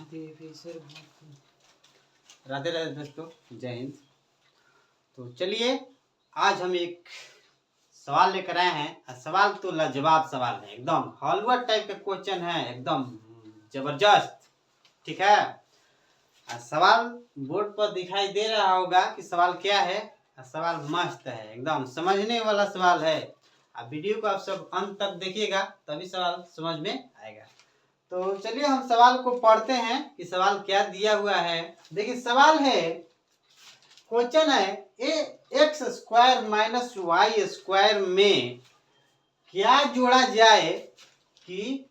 राधे राधे दोस्तों, जय हिंद। तो चलिए आज हम एक सवाल लेकर आए हैं। सवाल तो लाजवाब सवाल है, एकदम हॉलीवुड टाइप का क्वेश्चन है, एकदम जबरदस्त। ठीक है, सवाल बोर्ड पर दिखाई दे रहा होगा कि सवाल क्या है। सवाल मस्त है, एकदम समझने वाला सवाल है। अब वीडियो को आप सब अंत तक देखिएगा तभी सवाल समझ में आएगा। तो चलिए हम सवाल को पढ़ते हैं कि सवाल क्या दिया हुआ है। देखिए सवाल है, क्वेश्चन है x square minus y square में क्या जोड़ा जाए कि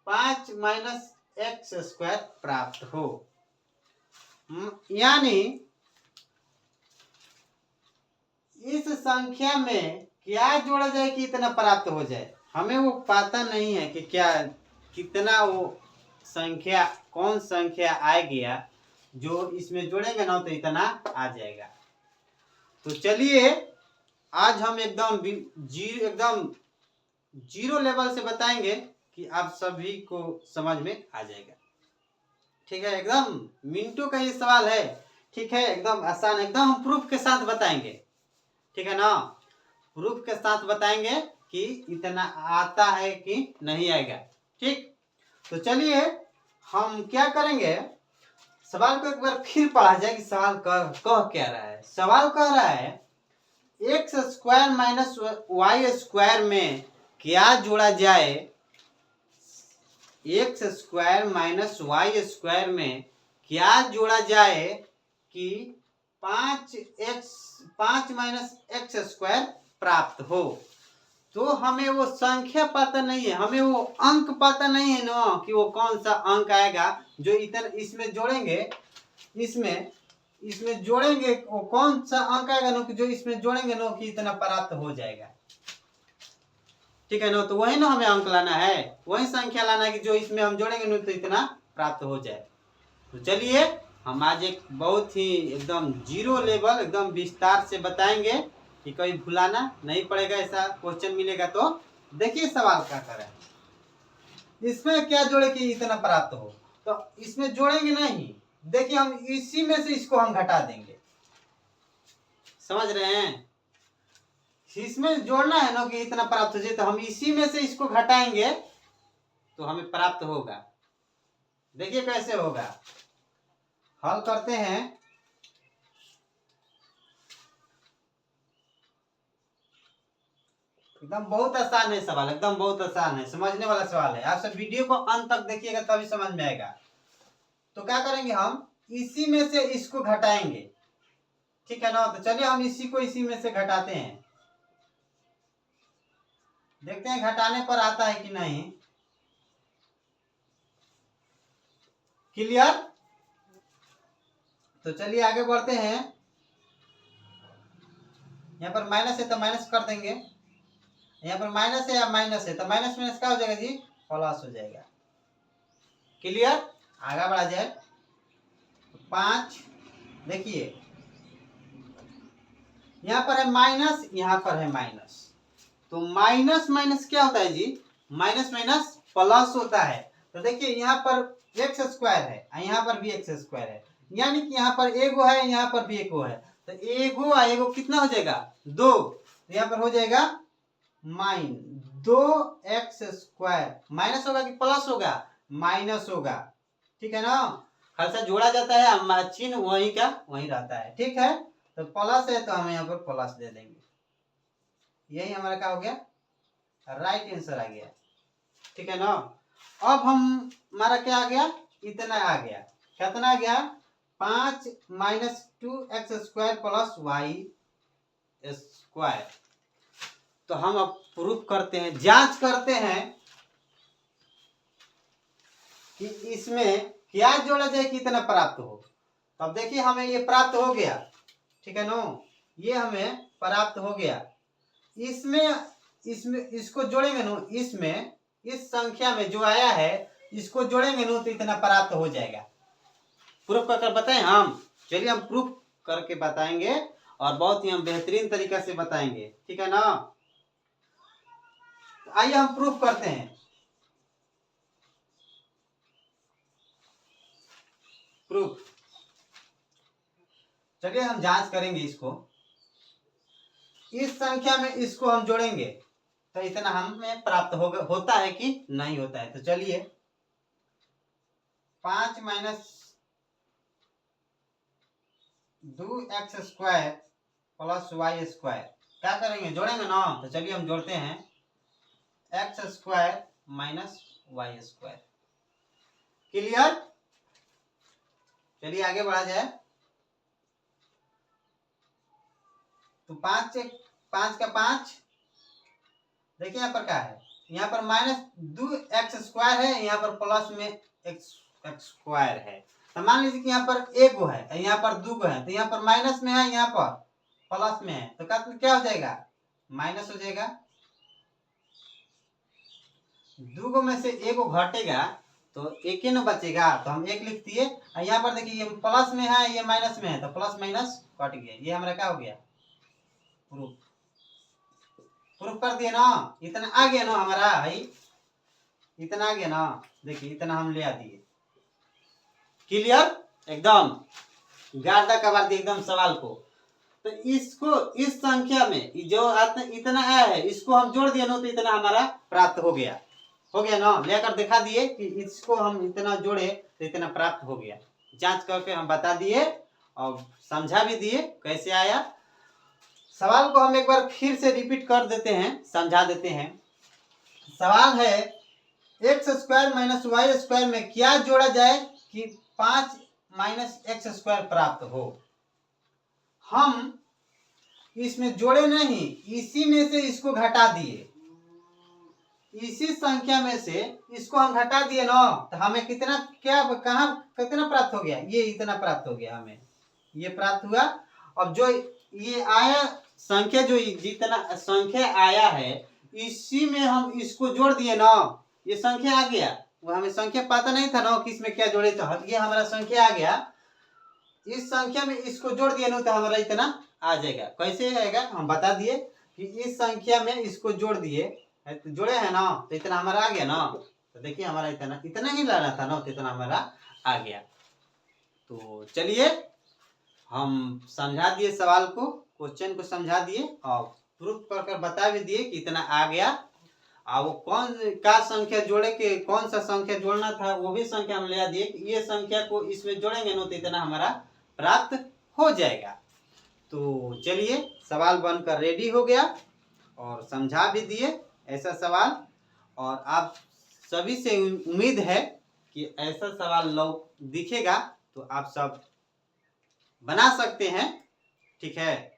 5 माइनस एक्स स्क्वायर प्राप्त हो। यानी इस संख्या में क्या जोड़ा जाए कि इतना प्राप्त हो जाए। हमें वो पता नहीं है कि क्या कितना वो संख्या कौन संख्या आएगी जो इसमें जोड़ेंगे ना तो इतना आ जाएगा। तो चलिए आज हम एकदम जीरो लेवल से बताएंगे कि आप सभी को समझ में आ जाएगा। ठीक है, एकदम मिनटों का ये सवाल है। ठीक है, एकदम आसान, एकदम हम प्रूफ के साथ बताएंगे। ठीक है ना, प्रूफ के साथ बताएंगे कि इतना आता है कि नहीं आएगा। ठीक, तो चलिए हम क्या करेंगे, सवाल को एक बार फिर पढ़ा जाए कि सवाल कह क्या रहा है। सवाल कह रहा है x square minus y square में क्या जोड़ा जाए। X square minus y square में क्या जोड़ा जाए कि 5 माइनस एक्स स्क्वायर प्राप्त हो। तो हमें वो संख्या पता नहीं है, हमें वो अंक पता नहीं है ना कि वो कौन सा अंक आएगा जो इतना इसमें जोड़ेंगे। इसमें जोड़ेंगे वो कौन सा अंक आएगा ना कि जो इसमें जोड़ेंगे ना कि इतना प्राप्त हो जाएगा। ठीक है ना, तो वही ना हमें अंक लाना है, वही संख्या लाना है कि जो इसमें हम जोड़ेंगे ना तो इतना प्राप्त हो जाए। तो चलिए हम आज एक बहुत ही एकदम जीरो लेवल एकदम विस्तार से बताएंगे कि कहीं भुलाना नहीं पड़ेगा। ऐसा क्वेश्चन मिलेगा तो देखिए सवाल क्या करें, इसमें क्या जोड़े कि इतना प्राप्त हो। तो इसमें जोड़ेंगे नहीं, देखिए हम इसी में से इसको हम घटा देंगे। समझ रहे हैं, इसमें जोड़ना है ना कि इतना प्राप्त हो जाए, तो हम इसी में से इसको घटाएंगे तो हमें प्राप्त होगा। देखिए कैसे होगा, हल करते हैं। एकदम बहुत आसान है सवाल, एकदम बहुत आसान है, समझने वाला सवाल है। आप सब वीडियो को अंत तक देखिएगा तभी समझ में आएगा। तो क्या करेंगे, हम इसी में से इसको घटाएंगे। ठीक है ना, तो चलिए हम इसी को इसी में से घटाते हैं, देखते हैं घटाने पर आता है कि नहीं। क्लियर, तो चलिए आगे बढ़ते हैं। यहाँ पर माइनस है तो माइनस कर देंगे, यहाँ पर माइनस है या माइनस है तो माइनस माइनस क्या हो जाएगा जी, प्लस हो जाएगा। क्लियर, आगे बढ़ा जाए। 5 देखिए यहाँ पर है माइनस, यहाँ पर है माइनस, तो माइनस माइनस क्या होता है जी, माइनस माइनस प्लस होता है। तो देखिए यहाँ पर एक्स स्क्वायर है, यहाँ पर भी एक्स स्क्वायर है, यानी कि यहाँ पर एगो है, यहाँ पर भी एगो है। तो एगो आ एगो कितना हो जाएगा, 2। तो यहाँ पर हो जाएगा माइन 2x स्क्वायर, माइनस होगा कि प्लस होगा, माइनस होगा। ठीक है ना, खालसा जोड़ा जाता है, चिन्ह वही का वही रहता है। ठीक है, तो प्लस है तो हम यहाँ पर प्लस दे देंगे, यही हमारा क्या हो गया, राइट आंसर आ गया। ठीक है ना, अब हमारा क्या आ गया, इतना आ गया। कितना आ गया, 5 minus 2x square plus y square. तो हम अब प्रूफ करते हैं, जांच करते हैं कि इसमें क्या जोड़ा जाए कि इतना प्राप्त हो। तो अब देखिए हमें ये प्राप्त हो गया। ठीक है नो, ये हमें प्राप्त हो गया। इसमें इसको जोड़ेंगे नो, इसमें इस संख्या में जो आया है इसको जोड़ेंगे नो तो इतना प्राप्त हो जाएगा। प्रूफ कर बताएं हम, चलिए हम प्रूफ करके बताएंगे और बहुत ही हम बेहतरीन तरीका से बताएंगे। ठीक है ना, आइए हम प्रूफ करते हैं। प्रूफ। चलिए हम जांच करेंगे इसको। इस संख्या में इसको हम जोड़ेंगे तो इतना हमें प्राप्त होता है कि नहीं होता है। तो चलिए 5 माइनस 2x² प्लस y² क्या करेंगे, जोड़ेंगे ना। तो चलिए हम जोड़ते हैं x² माइनस y²। क्लियर। चलिए आगे बढ़ा जाए। तो 5 का 5, देखिए यहाँ पर क्या है, यहाँ पर माइनस 2x² है, यहाँ पर प्लस में x² है। तो मान लीजिए कि यहाँ पर एक गो है, यहाँ पर दो गो है, तो यहाँ पर माइनस में है, यहाँ पर प्लस में है, तो क्या हो जाएगा, माइनस हो जाएगा। दो गो में से एक गो घटेगा तो एक ही न बचेगा, तो हम एक लिख दिए। यहाँ पर देखिए ये प्लस में है, ये माइनस में है, तो प्लस माइनस कट गया, ये हमारा क्या हो गया, प्रूफ। प्रूफ कर दिए ना। इतना आ गया ना हमारा भाई, इतना आ गया ना। देखिए इतना हम ले आ दिए। क्लियर, एकदम गार्दा कबार दिए एकदम सवाल को। तो इसको इस संख्या में जो इतना आया है इसको हम जोड़ दिए ना, तो इतना हमारा प्राप्त हो गया ना। लेकर दिखा दिए कि इसको हम इतना जोड़े तो इतना प्राप्त हो गया। जांच करके हम बता दिए और समझा भी दिए कैसे आया। सवाल को हम एक बार फिर से रिपीट कर देते हैं, समझा देते हैं। सवाल है x² माइनस y² में क्या जोड़ा जाए कि 5 माइनस x² प्राप्त हो। हम इसमें जोड़े नहीं, इसी में से इसको घटा दिए, इसी संख्या में से इसको हम घटा दिए ना, तो हमें कितना कितना प्राप्त हो गया, ये इतना प्राप्त हो गया, हमें ये प्राप्त हुआ। अब जो ये आया संख्या, जो जितना संख्या आया है इसी में हम इसको जोड़ दिए ना, ये संख्या आ गया। वो हमें संख्या पता नहीं था ना किस में क्या जोड़े, तो ये हमारा संख्या आ गया। इस संख्या में इसको जोड़ दिए ना तो हमारा इतना आ जाएगा। कैसे आएगा हम बता दिए कि इस संख्या में इसको जोड़ दिए, तो जोड़े है ना, तो इतना हमारा आ गया ना। तो देखिए हमारा इतना ही लाना था ना, तो इतना हमारा आ गया। तो चलिए हम समझा दिए सवाल को, क्वेश्चन को समझा दिए और प्रूफ कर बता भी दिए कि इतना आ गया। और वो कौन का संख्या जोड़े के, कौन सा संख्या जोड़ना था वो भी संख्या हम ले दिए कि ये संख्या को इसमें जोड़ेंगे ना तो इतना हमारा प्राप्त हो जाएगा। तो चलिए सवाल बनकर रेडी हो गया और समझा भी दिए ऐसा सवाल। और आप सभी से उम्मीद है कि ऐसा सवाल दिखेगा तो आप सब बना सकते हैं। ठीक है।